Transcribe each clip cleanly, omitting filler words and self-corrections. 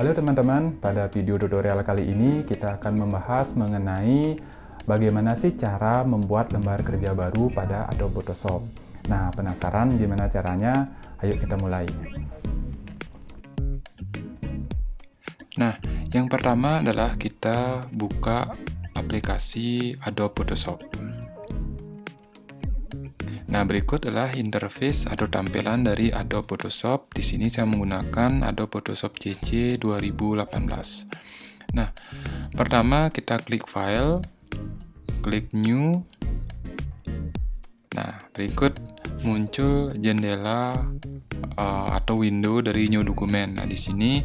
Halo teman-teman, pada video tutorial kali ini kita akan membahas mengenai bagaimana sih cara membuat lembar kerja baru pada Adobe Photoshop. Nah, penasaran gimana caranya? Ayo kita mulai. Nah, yang pertama adalah kita buka aplikasi Adobe Photoshop. Nah, berikut adalah interface atau tampilan dari Adobe Photoshop. Di sini saya menggunakan Adobe Photoshop CC 2018. Nah, pertama kita klik File, klik New. Nah, berikut muncul jendela atau window dari New Document. Nah, di sini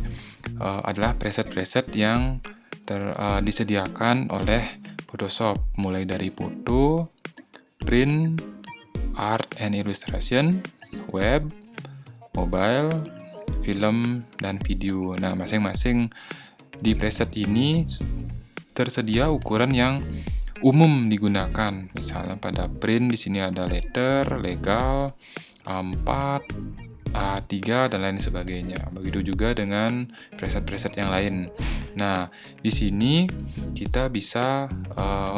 adalah preset-preset yang disediakan oleh Photoshop, mulai dari foto, print, art and illustration, web, mobile, film, dan video. Nah, masing-masing di preset ini tersedia ukuran yang umum digunakan. Misalnya pada print di sini ada letter, legal, A4, A3, dan lain sebagainya. Begitu juga dengan preset-preset yang lain. Nah, di sini kita bisa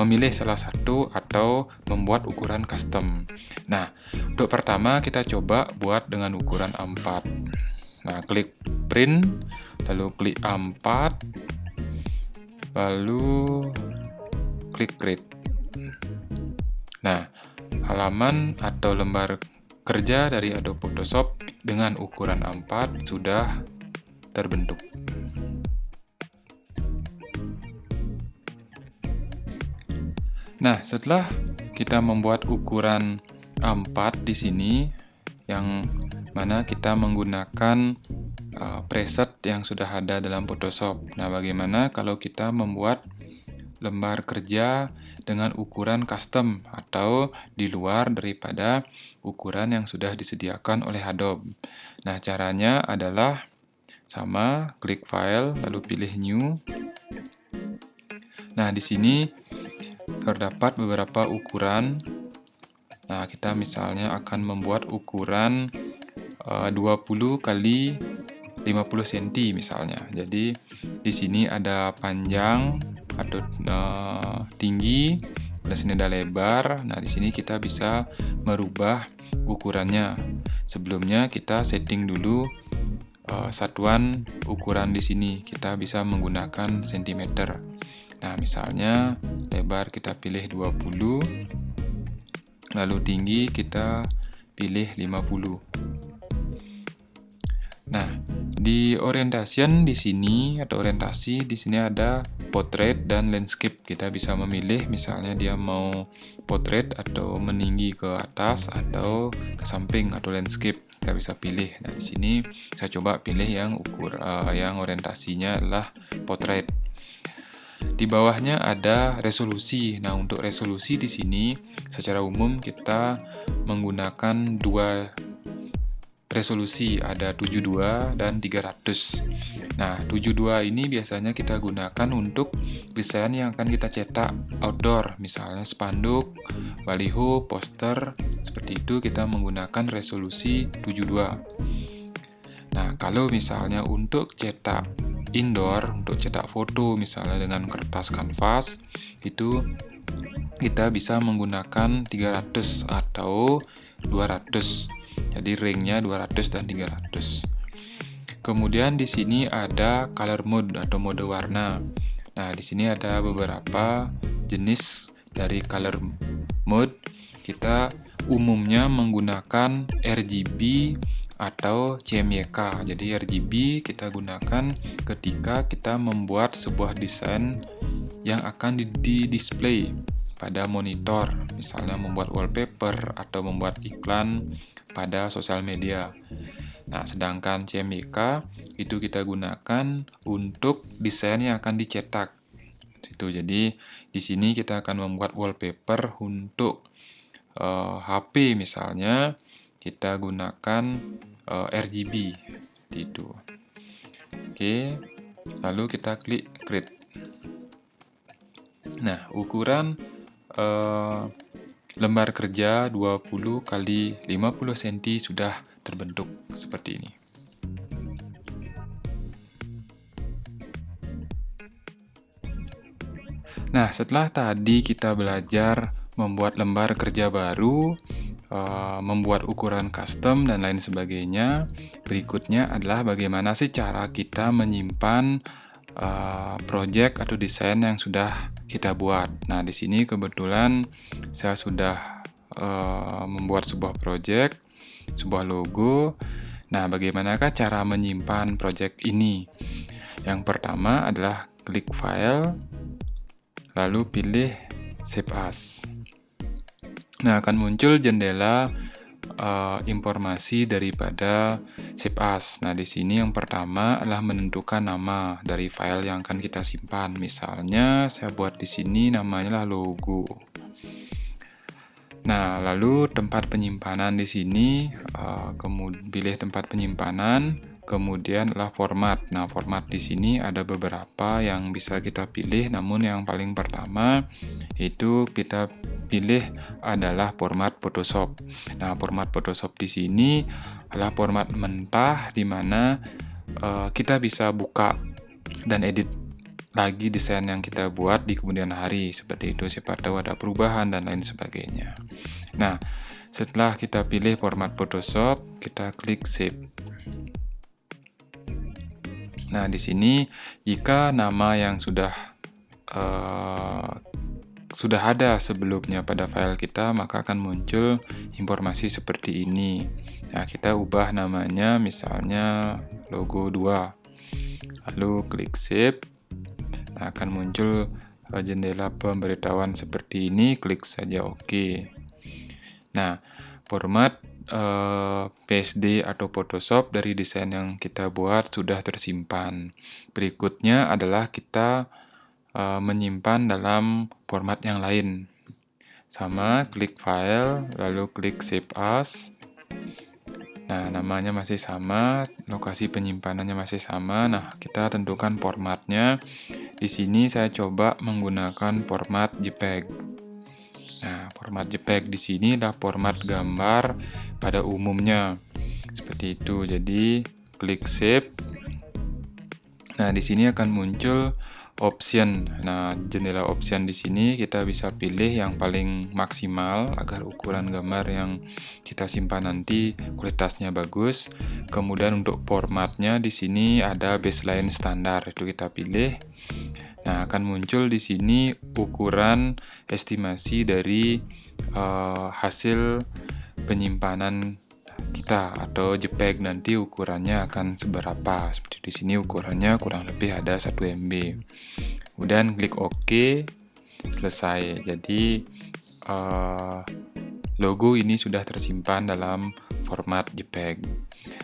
memilih salah satu atau membuat ukuran custom. Nah, untuk pertama kita coba buat dengan ukuran A4. Nah, klik print, lalu klik A4, lalu klik create. Nah, halaman atau lembar kerja dari Adobe Photoshop dengan ukuran A4 sudah terbentuk. Nah, setelah kita membuat ukuran A4 di sini, yang mana kita menggunakan preset yang sudah ada dalam Photoshop. Nah, bagaimana kalau kita membuat lembar kerja dengan ukuran custom atau di luar daripada ukuran yang sudah disediakan oleh Adobe? Nah, caranya adalah sama, klik File, lalu pilih New. Nah, di sini terdapat beberapa ukuran. Nah, kita misalnya akan membuat ukuran 20 kali 50 cm misalnya. Jadi di sini ada panjang atau tinggi, di sini ada lebar. Nah, di sini kita bisa merubah ukurannya. Sebelumnya kita setting dulu satuan ukuran di sini. Kita bisa menggunakan cm. Nah, misalnya lebar kita pilih 20, lalu tinggi kita pilih 50. Nah, di orientation di sini atau orientasi di sini ada portrait dan landscape. Kita bisa memilih misalnya dia mau portrait atau meninggi ke atas atau ke samping atau landscape. Kita bisa pilih. Nah, di sini saya coba pilih yang yang orientasinya adalah portrait. Di bawahnya ada resolusi. Nah, untuk resolusi di sini secara umum kita menggunakan dua resolusi, ada 72 dan 300. Nah, 72 ini biasanya kita gunakan untuk desain yang akan kita cetak outdoor, misalnya spanduk, baliho, poster, seperti itu kita menggunakan resolusi 72. Nah, kalau misalnya untuk cetak indoor, untuk cetak foto misalnya dengan kertas kanvas, itu kita bisa menggunakan 300 atau 200. Jadi ringnya 200 dan 300. Kemudian di sini ada color mode atau mode warna. Nah, di sini ada beberapa jenis dari color mode. Kita umumnya menggunakan RGB atau CMYK. Jadi RGB kita gunakan ketika kita membuat sebuah desain yang akan di-display pada monitor, misalnya membuat wallpaper atau membuat iklan pada sosial media. Nah, sedangkan CMYK itu kita gunakan untuk desain yang akan dicetak. Itu jadi di sini kita akan membuat wallpaper untuk HP misalnya, kita gunakan RGB itu. Oke, lalu kita klik create. Nah, ukuran lembar kerja 20 kali 50 cm sudah terbentuk seperti ini. Nah, setelah tadi kita belajar membuat lembar kerja baru, membuat ukuran custom, dan lain sebagainya, berikutnya adalah bagaimana sih cara kita menyimpan project atau desain yang sudah kita buat. Nah, di sini kebetulan saya sudah membuat sebuah project, sebuah logo. Nah, bagaimanakah cara menyimpan project ini? Yang pertama adalah klik file, lalu pilih Save As. Nah, akan muncul jendela informasi daripada Save As. Nah, di sini yang pertama adalah menentukan nama dari file yang akan kita simpan. Misalnya, saya buat di sini namanya logo. Nah, lalu tempat penyimpanan di sini, pilih tempat penyimpanan, kemudian adalah format. Nah, format di sini ada beberapa yang bisa kita pilih, namun yang paling pertama itu kita pilih adalah format Photoshop. Nah, format Photoshop di sini adalah format mentah di mana kita bisa buka dan edit lagi desain yang kita buat di kemudian hari. Seperti itu, siapa tahu ada perubahan dan lain sebagainya. Nah, setelah kita pilih format Photoshop, kita klik Save. Nah, di sini jika nama yang sudah ada sebelumnya pada file kita, maka akan muncul informasi seperti ini. Nah, kita ubah namanya misalnya logo 2. Lalu klik Save. Nah, akan muncul jendela pemberitahuan seperti ini, klik saja OK. Nah, format PSD atau Photoshop dari desain yang kita buat sudah tersimpan. Berikutnya adalah kita menyimpan dalam format yang lain. Sama, klik file, lalu klik Save As. Nah, namanya masih sama, lokasi penyimpanannya masih sama. Nah, kita tentukan formatnya. Di sini saya coba menggunakan format JPEG. Nah, format JPEG di sini adalah format gambar pada umumnya. Seperti itu. Jadi, klik Save. Nah, di sini akan muncul option. Nah, jendela option di sini kita bisa pilih yang paling maksimal agar ukuran gambar yang kita simpan nanti kualitasnya bagus. Kemudian untuk formatnya di sini ada baseline standar, itu kita pilih. Nah, akan muncul di sini ukuran estimasi dari hasil penyimpanan kita atau JPEG nanti ukurannya akan seberapa. Seperti di sini ukurannya kurang lebih ada 1 MB. Kemudian klik OK, selesai. Jadi logo ini sudah tersimpan dalam format JPEG.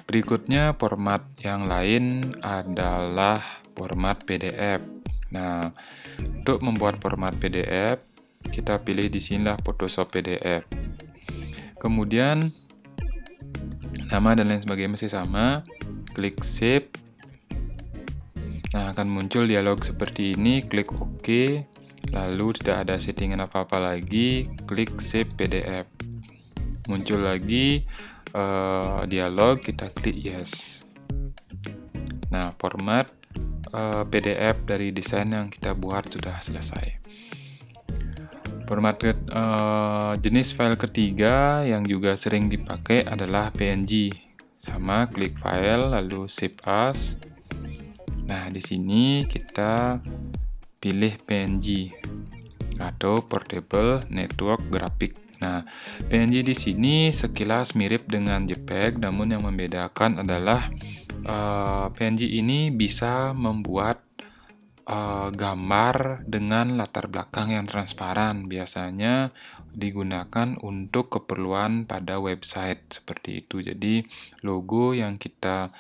Berikutnya format yang lain adalah format PDF. Nah, untuk membuat format PDF, kita pilih di sinilah Photoshop PDF. Kemudian nama dan lain sebagainya masih sama, klik Save. Nah, akan muncul dialog seperti ini, klik OK, lalu tidak ada settingan apa-apa lagi, klik Save PDF. Muncul lagi dialog, kita klik Yes. Nah, format PDF dari desain yang kita buat sudah selesai. Format jenis file ketiga yang juga sering dipakai adalah PNG. Sama, klik file lalu Save As. Nah, di sini kita pilih PNG atau Portable Network Graphic. Nah, PNG di sini sekilas mirip dengan JPEG, namun yang membedakan adalah PNG ini bisa membuat gambar dengan latar belakang yang transparan. Biasanya digunakan untuk keperluan pada website seperti itu. Jadi logo yang kita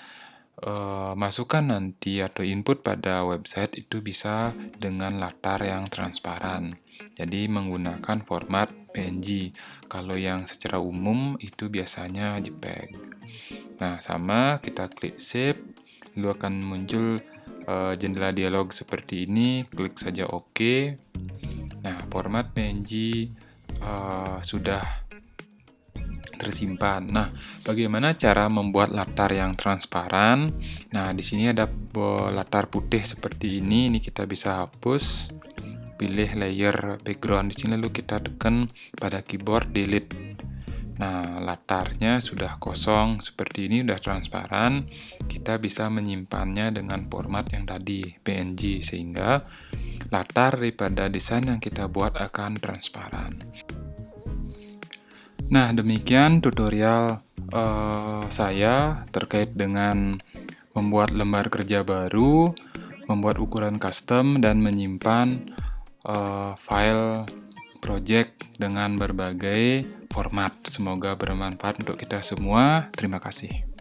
masukkan nanti atau input pada website itu bisa dengan latar yang transparan. Jadi menggunakan format PNG. Kalau yang secara umum itu biasanya JPEG. Nah, sama, kita klik Save, lalu akan muncul jendela dialog seperti ini, klik saja OK. Nah, format PNG sudah tersimpan. Nah, bagaimana cara membuat latar yang transparan? Nah, di sini ada latar putih seperti ini kita bisa hapus. pilih layer background. Di sini lalu kita tekan pada keyboard delete. Nah, latarnya sudah kosong seperti ini, sudah transparan. Kita bisa menyimpannya dengan format yang tadi, PNG, sehingga latar daripada desain yang kita buat akan transparan. Nah, demikian tutorial saya terkait dengan membuat lembar kerja baru, membuat ukuran custom, dan menyimpan file project dengan berbagai format. Semoga bermanfaat untuk kita semua. Terima kasih.